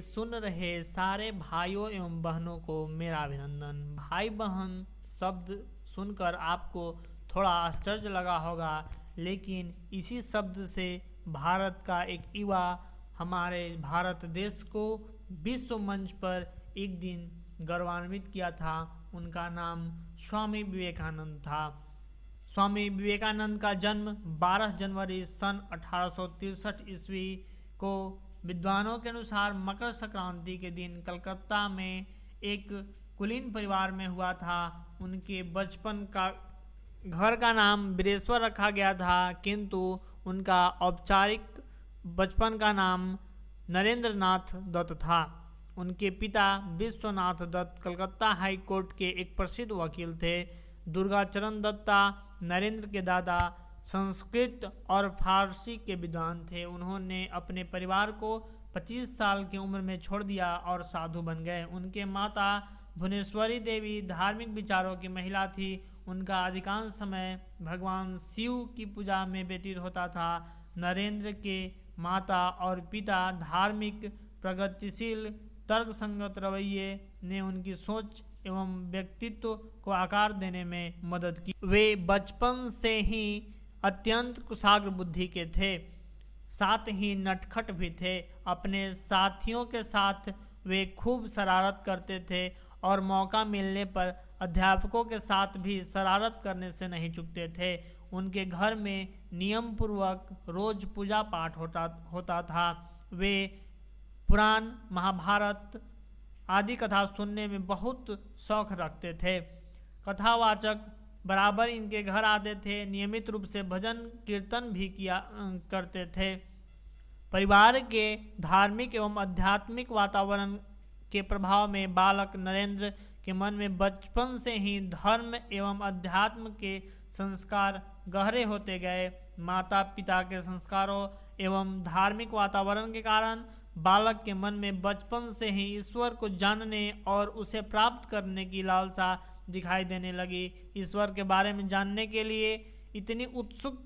सुन रहे सारे भाइयों एवं बहनों को मेरा अभिनंदन। भाई बहन शब्द सुनकर आपको थोड़ा आश्चर्य लगा होगा, लेकिन इसी शब्द से भारत का एक युवा हमारे भारत देश को विश्व मंच पर एक दिन गौरवान्वित किया था। उनका नाम स्वामी विवेकानंद था। स्वामी विवेकानंद का जन्म 12 जनवरी सन 1863 ईस्वी को विद्वानों के अनुसार मकर संक्रांति के दिन कलकत्ता में एक कुलीन परिवार में हुआ था। उनके बचपन का घर का नाम बिरेश्वर रखा गया था, किंतु उनका औपचारिक बचपन का नाम नरेंद्र नाथ दत्त था। उनके पिता विश्वनाथ दत्त कलकत्ता हाई कोर्ट के एक प्रसिद्ध वकील थे। दुर्गाचरण दत्ता नरेंद्र के दादा संस्कृत और फारसी के विद्वान थे। उन्होंने अपने परिवार को 25 साल की उम्र में छोड़ दिया और साधु बन गए। उनके माता भुवनेश्वरी देवी धार्मिक विचारों की महिला थी। उनका अधिकांश समय भगवान शिव की पूजा में व्यतीत होता था। नरेंद्र के माता और पिता धार्मिक, प्रगतिशील, तर्कसंगत रवैये ने उनकी सोच एवं व्यक्तित्व को आकार देने में मदद की। वे बचपन से ही अत्यंत कुशाग्र बुद्धि के थे, साथ ही नटखट भी थे। अपने साथियों के साथ वे खूब शरारत करते थे और मौका मिलने पर अध्यापकों के साथ भी शरारत करने से नहीं चूकते थे। उनके घर में नियम पूर्वक रोज पूजा पाठ होता था। वे पुराण, महाभारत आदि कथा सुनने में बहुत शौक रखते थे। कथावाचक बराबर इनके घर आते थे। नियमित रूप से भजन कीर्तन भी किया करते थे। परिवार के धार्मिक एवं आध्यात्मिक वातावरण के प्रभाव में बालक नरेंद्र के मन में बचपन से ही धर्म एवं अध्यात्म के संस्कार गहरे होते गए। माता पिता के संस्कारों एवं धार्मिक वातावरण के कारण बालक के मन में बचपन से ही ईश्वर को जानने और उसे प्राप्त करने की लालसा दिखाई देने लगी। ईश्वर के बारे में जानने के लिए इतनी उत्सुक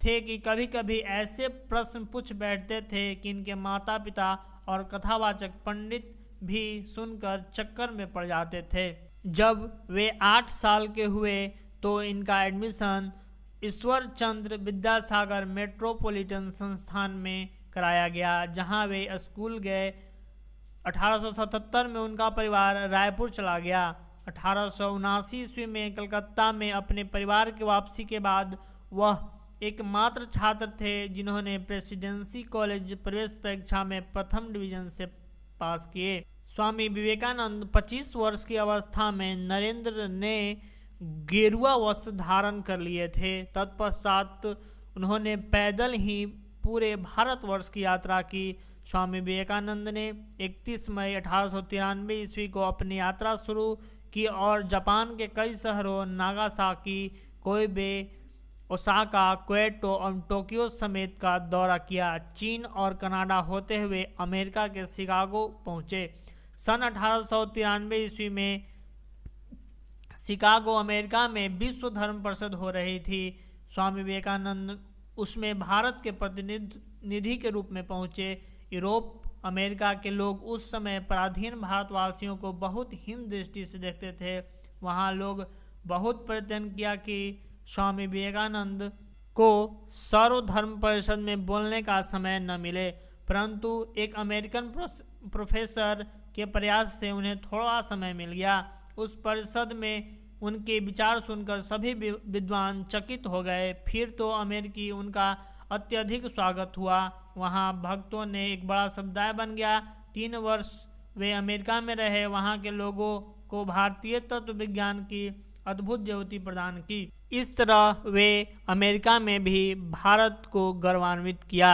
थे कि कभी कभी ऐसे प्रश्न पूछ बैठते थे कि इनके माता पिता और कथावाचक पंडित भी सुनकर चक्कर में पड़ जाते थे। जब वे 8 साल के हुए तो इनका एडमिशन ईश्वर चंद्र विद्यासागर मेट्रोपॉलिटन संस्थान में कराया गया, जहां वे स्कूल गए। 1877 में उनका परिवार रायपुर चला गया। 1879 ईस्वी में कलकत्ता में अपने परिवार की वापसी के बाद वह एकमात्र छात्र थे जिन्होंने प्रेसिडेंसी कॉलेज प्रवेश परीक्षा में प्रथम डिवीजन से पास किए। स्वामी विवेकानंद 25 वर्ष की अवस्था में नरेंद्र ने गेरुआ वस्त्र धारण कर लिए थे। तत्पश्चात उन्होंने पैदल ही पूरे भारतवर्ष की यात्रा की। स्वामी विवेकानंद ने 31 मई 1893 ईस्वी को अपनी यात्रा शुरू की और जापान के कई शहरों नागासाकी, कोइबे, ओसाका, क्योटो और टोक्यो समेत का दौरा किया। चीन और कनाडा होते हुए अमेरिका के शिकागो पहुँचे। सन 1893 ईस्वी में शिकागो अमेरिका में विश्व धर्म परिषद हो रही थी। स्वामी विवेकानंद उसमें भारत के प्रतिनिधि के रूप में पहुँचे। यूरोप, अमेरिका के लोग उस समय पराधीन भारतवासियों को बहुत हीन दृष्टि से देखते थे। वहाँ लोग बहुत प्रयत्न किया कि स्वामी विवेकानंद को सर्वधर्म परिषद में बोलने का समय न मिले, परंतु एक अमेरिकन प्रोफेसर के प्रयास से उन्हें थोड़ा समय मिल गया। उस परिषद में उनके विचार सुनकर सभी विद्वान चकित हो गए। फिर तो अमेरिकी उनका अत्यधिक स्वागत हुआ। वहाँ भक्तों ने एक बड़ा समुदाय बन गया। 3 वर्ष वे अमेरिका में रहे। वहाँ के लोगों को भारतीय तत्व विज्ञान की अद्भुत ज्योति प्रदान की। इस तरह वे अमेरिका में भी भारत को गौरवान्वित किया।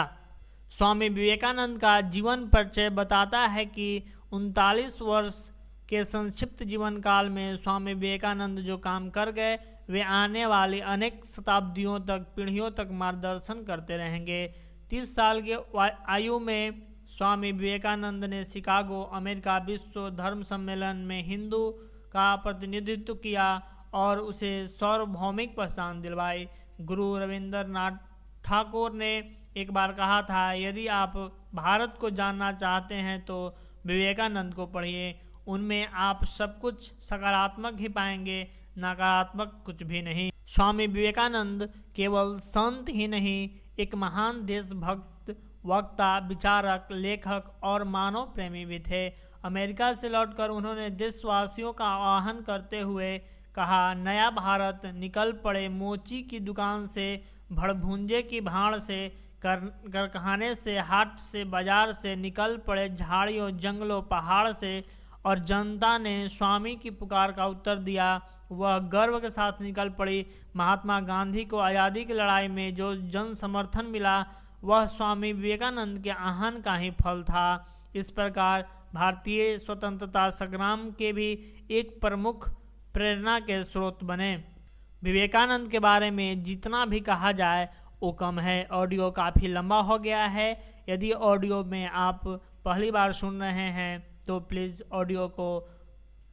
स्वामी विवेकानंद का जीवन परिचय बताता है कि 39 वर्ष के संक्षिप्त जीवन काल में स्वामी विवेकानंद जो काम कर गए वे आने वाली अनेक शताब्दियों तक, पीढ़ियों तक मार्गदर्शन करते रहेंगे। 30 साल की आयु में स्वामी विवेकानंद ने शिकागो, अमेरिका विश्व धर्म सम्मेलन में हिंदू का प्रतिनिधित्व किया और उसे सार्वभौमिक पहचान दिलवाई। गुरु रविंद्रनाथ ठाकुर ने एक बार कहा था, यदि आप भारत को जानना चाहते हैं तो विवेकानंद को पढ़िए। उनमें आप सब कुछ सकारात्मक ही पाएंगे, नकारात्मक कुछ भी नहीं। स्वामी विवेकानंद केवल संत ही नहीं, एक महान देशभक्त, वक्ता, विचारक, लेखक और मानव प्रेमी भी थे। अमेरिका से लौटकर उन्होंने देशवासियों का आह्वान करते हुए कहा, नया भारत निकल पड़े मोची की दुकान से, भड़भुंजे की भाड़ से, कारखाने से, हाट से, बाजार से, निकल पड़े झाड़ियों, जंगलों, पहाड़ से। और जनता ने स्वामी की पुकार का उत्तर दिया। वह गर्व के साथ निकल पड़ी। महात्मा गांधी को आज़ादी की लड़ाई में जो जन समर्थन मिला वह स्वामी विवेकानंद के आह्वान का ही फल था। इस प्रकार भारतीय स्वतंत्रता संग्राम के भी एक प्रमुख प्रेरणा के स्रोत बने। विवेकानंद के बारे में जितना भी कहा जाए वो कम है। ऑडियो काफ़ी लंबा हो गया है। यदि ऑडियो में आप पहली बार सुन रहे हैं तो प्लीज़ ऑडियो को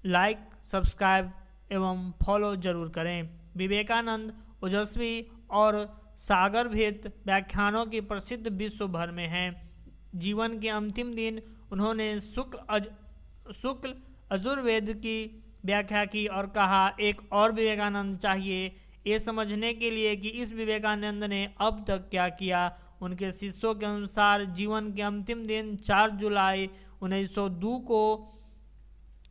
लाइक, सब्सक्राइब एवं फॉलो जरूर करें। विवेकानंद ओजस्वी और सागरभेद व्याख्यानों की प्रसिद्ध विश्व भर में हैं। जीवन के अंतिम दिन उन्होंने शुक्ल यजुर्वेद की व्याख्या की और कहा, एक और विवेकानंद चाहिए ये समझने के लिए कि इस विवेकानंद ने अब तक क्या किया। उनके शिष्यों के अनुसार जीवन के अंतिम दिन 4 जुलाई 1902 को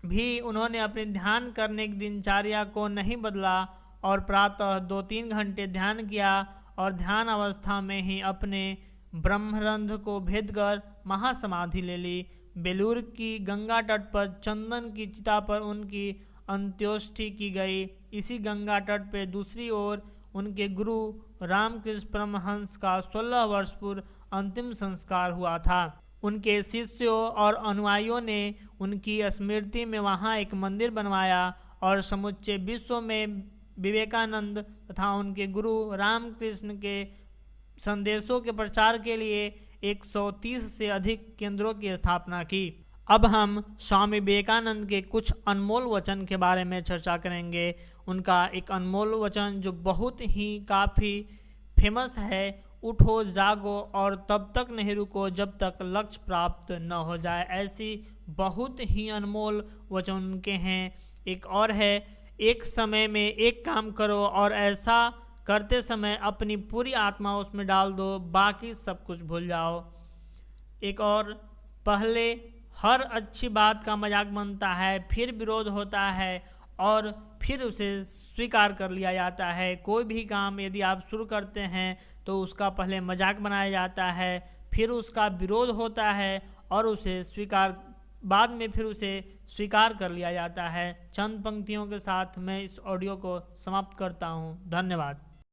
भी उन्होंने अपने ध्यान करने की दिनचर्या को नहीं बदला और प्रातः 2-3 घंटे ध्यान किया और ध्यान अवस्था में ही अपने ब्रह्मरंध्र को भेद कर महासमाधि ले ली। बेलूर की गंगा तट पर चंदन की चिता पर उनकी अंत्योष्टि की गई। इसी गंगा तट पर दूसरी ओर उनके गुरु रामकृष्ण परमहंस का 16 वर्ष पूर्व अंतिम संस्कार हुआ था। उनके शिष्यों और अनुयायियों ने उनकी स्मृति में वहाँ एक मंदिर बनवाया और समुच्चे विश्व में विवेकानंद तथा उनके गुरु रामकृष्ण के संदेशों के प्रचार के लिए 130 से अधिक केंद्रों की स्थापना की। अब हम स्वामी विवेकानंद के कुछ अनमोल वचन के बारे में चर्चा करेंगे। उनका एक अनमोल वचन जो बहुत ही काफ़ी फेमस है, उठो जागो और तब तक नहीं रुको जब तक लक्ष्य प्राप्त न हो जाए। ऐसी बहुत ही अनमोल वचन उनके हैं। एक और है, एक समय में एक काम करो और ऐसा करते समय अपनी पूरी आत्मा उसमें डाल दो, बाकी सब कुछ भूल जाओ। एक और, पहले हर अच्छी बात का मजाक बनता है, फिर विरोध होता है और फिर उसे स्वीकार कर लिया जाता है। कोई भी काम यदि आप शुरू करते हैं तो उसका पहले मजाक बनाया जाता है, फिर उसका विरोध होता है और उसे बाद में फिर उसे स्वीकार कर लिया जाता है। चंद पंक्तियों के साथ मैं इस ऑडियो को समाप्त करता हूँ। धन्यवाद।